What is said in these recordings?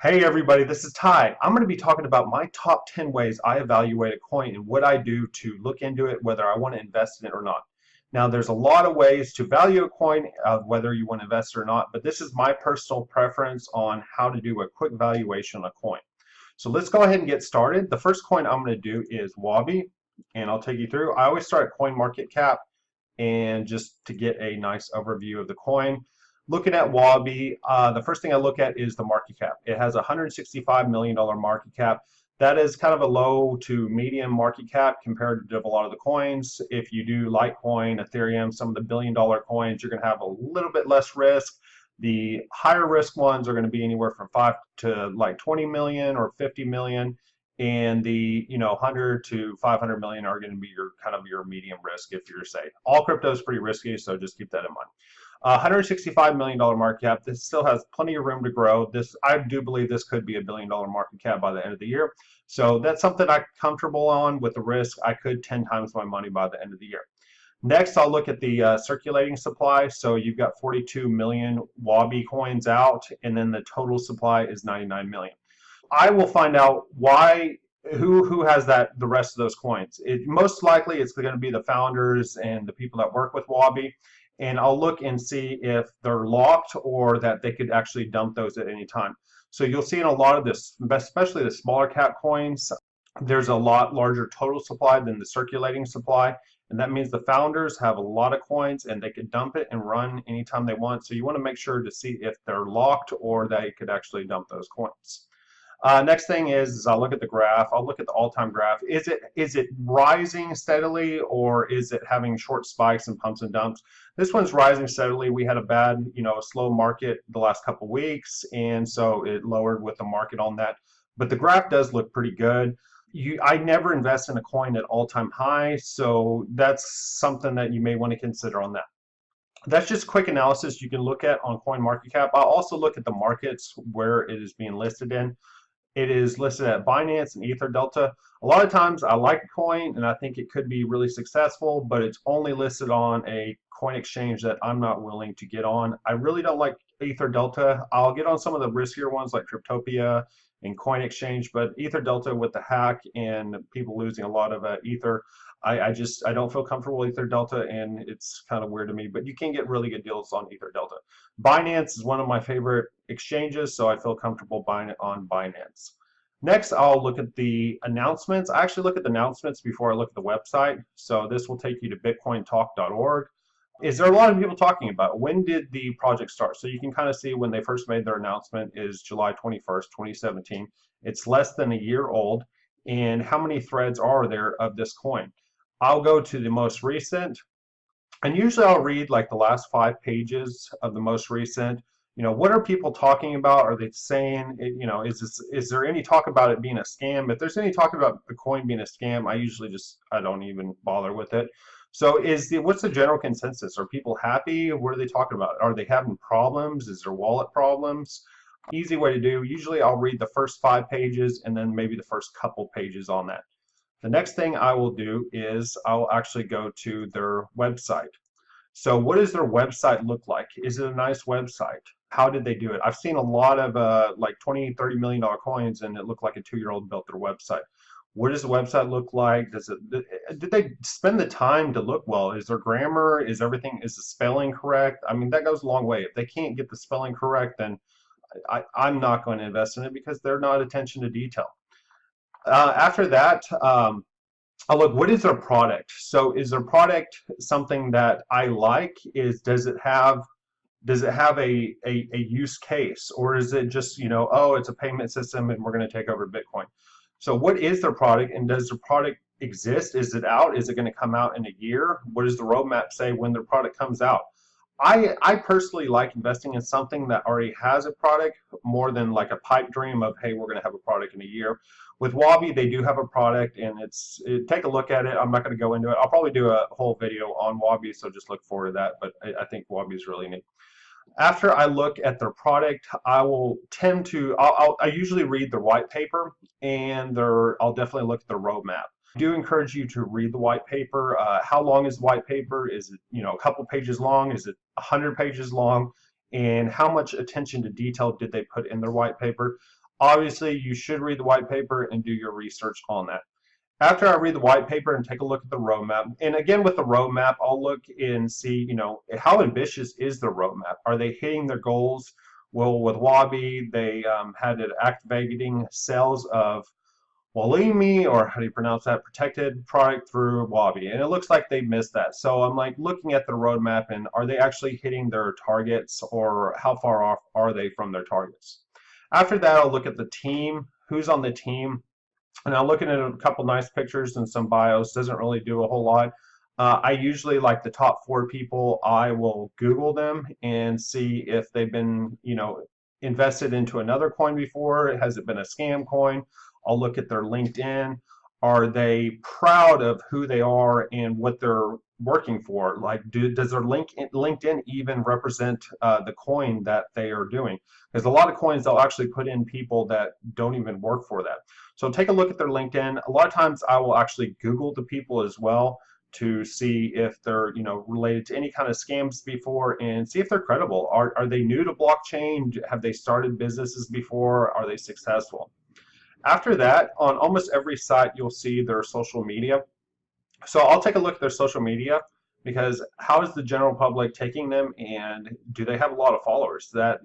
Hey everybody, this is Ty. I'm going to be talking about my top 10 ways I evaluate a coin and what I do to look into it, whether I want to invest in it or not. Now, there's a lot of ways to value a coin, whether you want to invest or not, but this is my personal preference on how to do a quick valuation on a coin. So let's go ahead and get started. The first coin I'm going to do is Wahby, and I'll take you through. I always start at coin market cap and just to get a nice overview of the coin. Looking at Wahby, the first thing I look at is the market cap. It has a $165 million market cap. That is kind of a low to medium market cap compared to a lot of the coins. If you do Litecoin, Ethereum, some of the billion-dollar coins, you're going to have a little bit less risk. The higher risk ones are going to be anywhere from 5 to like 20 million or 50 million. And the 100 to 500 million are going to be your kind of your medium risk if you're safe. All crypto is pretty risky, so just keep that in mind. $165 million market cap. This still has plenty of room to grow. I do believe this could be a $1 billion market cap by the end of the year. So that's something I'm comfortable on with the risk. I could 10 times my money by the end of the year. Next, I'll look at the circulating supply. So you've got 42 million Wahby coins out, and then the total supply is 99 million. I will find out who has the rest of those coins. Most likely it's going to be the founders and the people that work with Wahby. And I'll look and see if they're locked or that they could actually dump those at any time. So you'll see in a lot of this, especially the smaller cap coins, there's a lot larger total supply than the circulating supply. And that means the founders have a lot of coins and they could dump it and run anytime they want. So you want to make sure to see if they're locked or they could actually dump those coins. Next thing is I'll look at the graph. I'll look at the all-time graph. Is it rising steadily or is it having short spikes and pumps and dumps? This one's rising steadily. We had a bad, slow market the last couple weeks, and so it lowered with the market on that. But the graph does look pretty good. I never invest in a coin at all-time high, so that's something that you may want to consider on that. That's just quick analysis you can look at on CoinMarketCap. I'll also look at the markets where it is being listed in. It is listed at Binance and EtherDelta. A lot of times I like a coin and I think it could be really successful, but it's only listed on a coin exchange that I'm not willing to get on. I really don't like EtherDelta. I'll get on some of the riskier ones like Cryptopia and Coin Exchange, but EtherDelta with the hack and people losing a lot of Ether, I don't feel comfortable with EtherDelta, and it's kind of weird to me, but you can get really good deals on EtherDelta. Binance is one of my favorite exchanges, so I feel comfortable buying it on Binance. Next, I'll look at the announcements. I actually look at the announcements before I look at the website, so this will take you to Bitcointalk.org. Is there a lot of people talking about it? When did the project start? So you can kind of see when they first made their announcement is July 21st, 2017. It's less than a year old. And how many threads are there of this coin? I'll go to the most recent, and usually I'll read like the last 5 pages of the most recent. What are people talking about? Are they saying, is there any talk about it being a scam? If there's any talk about the coin being a scam, I don't even bother with it. So what's the general consensus? Are people happy? What are they talking about? Are they having problems? Is there wallet problems? Easy way to do, usually I'll read the first 5 pages and then maybe the first couple pages on that. The next thing I will do is I'll actually go to their website. So what does their website look like? Is it a nice website? How did they do it? I've seen a lot of like $20, $30 million coins and it looked like a 2-year-old built their website. What does the website look like? Did they spend the time to look well? Is there grammar? Is the spelling correct? I mean, that goes a long way. If they can't get the spelling correct, then I'm not going to invest in it because they're not attention to detail. After that, I'll look, what is their product? So is their product something that I like? Does it have a use case, or is it just, oh, it's a payment system and we're going to take over Bitcoin? So what is their product, and does the product exist? Is it out? Is it going to come out in a year? What does the roadmap say when their product comes out? I personally like investing in something that already has a product more than like a pipe dream of, hey, we're going to have a product in a year. With Wahby, they do have a product, and take a look at it. I'm not going to go into it. I'll probably do a whole video on Wahby, so just look forward to that. But I think Wahby is really neat. After I look at their product, I usually read their white paper, and I'll definitely look at their roadmap. I do encourage you to read the white paper. How long is the white paper? Is it a couple pages long? Is it 100 pages long? And how much attention to detail did they put in their white paper? Obviously, you should read the white paper and do your research on that. After I read the white paper and take a look at the roadmap, and again with the roadmap, I'll look and see, how ambitious is the roadmap? Are they hitting their goals? Well, with Wahby, they had it activating sales of Walimi, or how do you pronounce that, protected product through Wahby, and it looks like they missed that. So I'm like looking at the roadmap, and are they actually hitting their targets, or how far off are they from their targets? After that, I'll look at the team, who's on the team, and I'm looking at a couple nice pictures and some bios. Doesn't really do a whole lot. I usually like the top 4 people. I will Google them and see if they've been, invested into another coin before. Has it been a scam coin? I'll look at their LinkedIn. Are they proud of who they are and what they're working for? Like, does their LinkedIn even represent the coin that they are doing? Because a lot of coins, they'll actually put in people that don't even work for that. So take a look at their LinkedIn. A lot of times I will actually Google the people as well to see if they're, related to any kind of scams before, and see if they're credible. Are they new to blockchain? Have they started businesses before? Are they successful? After that, on almost every site, you'll see their social media. So I'll take a look at their social media, because how is the general public taking them, and do they have a lot of followers? That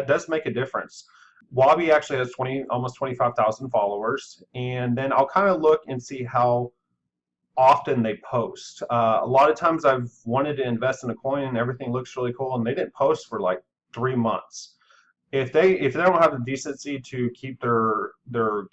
does make a difference. Wahby actually has almost 25,000 followers, and then I'll kind of look and see how often they post. A lot of times I've wanted to invest in a coin and everything looks really cool, and they didn't post for like 3 months. If they don't have the decency to keep their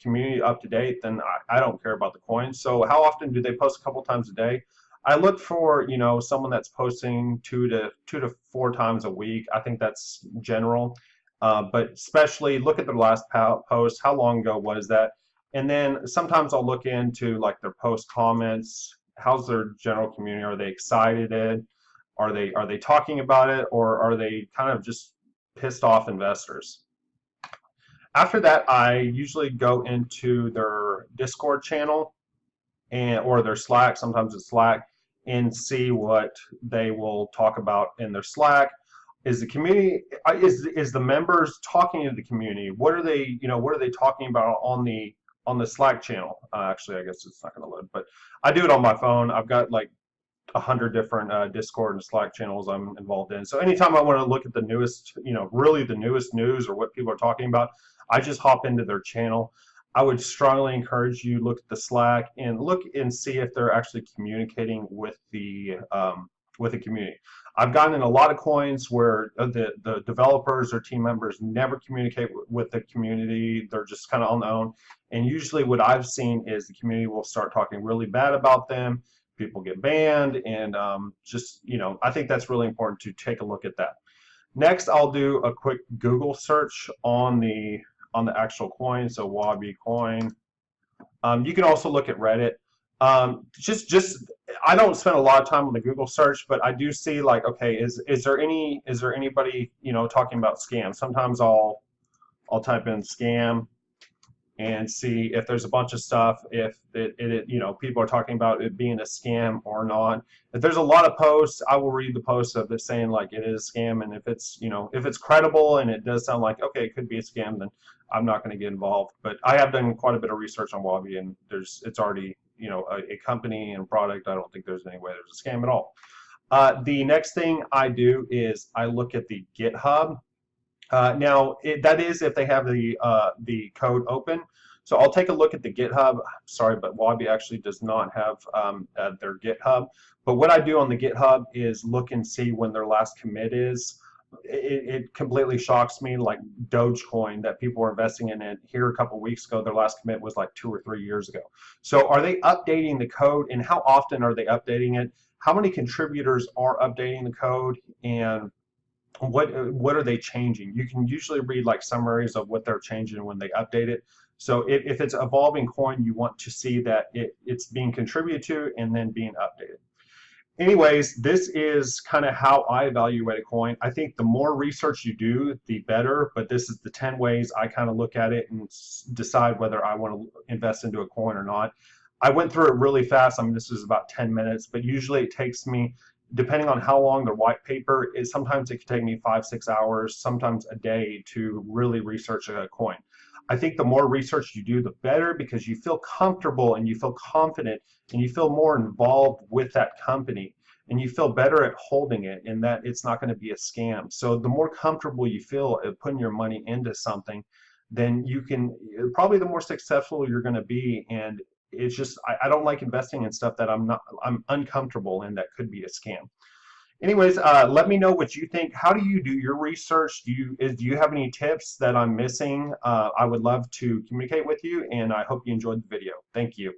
community up to date, then I don't care about the coin. So how often do they post? A couple times a day. I look for someone that's posting two to four times a week. I think that's general, but especially look at their last post. How long ago was that? And then sometimes I'll look into like their post comments. How's their general community? Are they excited? Are they talking about it, or are they kind of just pissed off investors? After that, I usually go into their Discord channel or their Slack. Sometimes it's Slack, and see what they will talk about in their Slack. Is the community is the members talking to the community? What are they talking about on the Slack channel? Actually, I guess it's not going to load, but I do it on my phone. I've got like 100 different Discord and Slack channels I'm involved in. So anytime I want to look at the newest, really the newest news or what people are talking about, I just hop into their channel. I would strongly encourage you look at the Slack and look and see if they're actually communicating with the community. I've gotten in a lot of coins where the developers or team members never communicate with the community. They're just kind of on their own. And usually what I've seen is the community will start talking really bad about them. People get banned, and I think that's really important to take a look at that. Next, I'll do a quick Google search on the actual coin, so Wahby coin. You can also look at Reddit. I don't spend a lot of time on the Google search, but I do see like, okay, is there anybody talking about scams? Sometimes I'll type in scam and see if there's a bunch of stuff, if people are talking about it being a scam or not. If there's a lot of posts, I will read the posts of it saying like it is a scam, and if it's credible and it does sound like, okay, it could be a scam, then I'm not going to get involved. But I have done quite a bit of research on Wahby, and it's already a company and product. I don't think there's any way there's a scam at all. The next thing I do is I look at the GitHub. Now, that is if they have the code open. So I'll take a look at the GitHub. Sorry, but Wahby actually does not have their GitHub. But what I do on the GitHub is look and see when their last commit is. It completely shocks me, like Dogecoin, that people were investing in it here a couple weeks ago. Their last commit was like 2 or 3 years ago. So are they updating the code, and how often are they updating it? How many contributors are updating the code, and what are they changing? You can usually read like summaries of what they're changing when they update it. So if it's evolving coin, you want to see that it's being contributed to and then being updated. Anyways, this is kind of how I evaluate a coin. I think the more research you do, the better, but this is the 10 ways I kind of look at it and decide whether I want to invest into a coin or not. I went through it really fast. I mean, this is about 10 minutes, but usually it takes me, depending on how long the white paper is, sometimes it can take me 5-6 hours, sometimes a day to really research a coin. I think the more research you do, the better, because you feel comfortable and you feel confident and you feel more involved with that company and you feel better at holding it and that it's not going to be a scam. So the more comfortable you feel at putting your money into something, then you can probably the more successful you're going to be. And it's just I don't like investing in stuff that I'm uncomfortable in that could be a scam. Anyways, let me know what you think. How do you do your research? Do you have any tips that I'm missing? I would love to communicate with you, and I hope you enjoyed the video. Thank you.